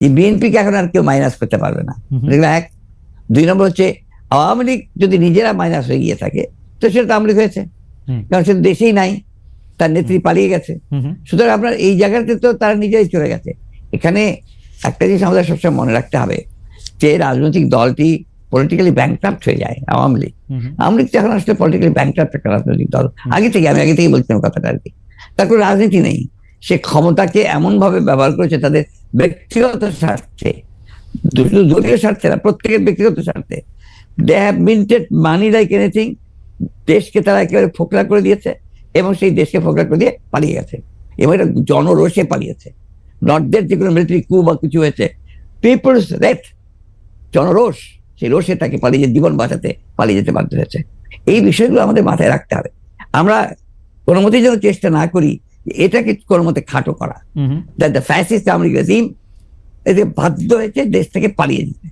যে বিএনপিকে এখন আর কেউ মাইনাস করতে পারবে না, এগুলো এক। 2 নম্বর হচ্ছে আওয়ামী লীগ যদি নিজেরা মাইনাস হয়ে গিয়ে থাকে তো সেটা তো আওয়ামী লীগ হয়েছে, কারণ সে দেশেই নাই, তার নেত্রী পালিয়ে গেছে। সুতরাং আপনার এই জায়গাতে তো তারা নিজেই চলে গেছে। এখানে একটা জিনিস আমাদের সবসময় মনে রাখতে হবে যে রাজনৈতিক দলটি পলিটিক্যালি ব্যাংক্রাফ্ট হয়ে যায়। আওয়ামী লীগ এখন আসলে পলিটিক্যালি ব্যাংক্রাফ্ট একটা রাজনৈতিক দল। আমি আগে থেকে বলছিলাম কথাটা আর কি। তার কোনো রাজনীতি নেই, সে ক্ষমতাকে এমন ভাবে ব্যবহার করেছে তাদের ব্যক্তিগত স্বার্থে, শুধু দলীয় স্বার্থে না, প্রত্যেকের ব্যক্তিগত স্বার্থে। They have minted money like anything. দেশকে তারা একেবারে ফোকলা করে দিয়েছে এবং সেই দেশকে ফোকলা করে দিয়ে পালিয়ে গেছে, এবং এটা জনরোষে পালিয়েছে। নর্থদের যে কোনো মিলিটারি কু বা কিছু হয়েছে, পিপলস রেট, জনরোষ, সেই রোষে তাকে পালিয়ে জীবন বাঁচাতে পালিয়ে যেতে বাধ্য হয়েছে। এই বিষয়গুলো আমাদের মাথায় রাখতে হবে। আমরা কোনো মতেই যেন চেষ্টা না করি এটাকে কোনো মতে খাটো করা। The fascist Awami League regime এতে বাধ্য হয়েছে দেশ থেকে পালিয়ে যেতে।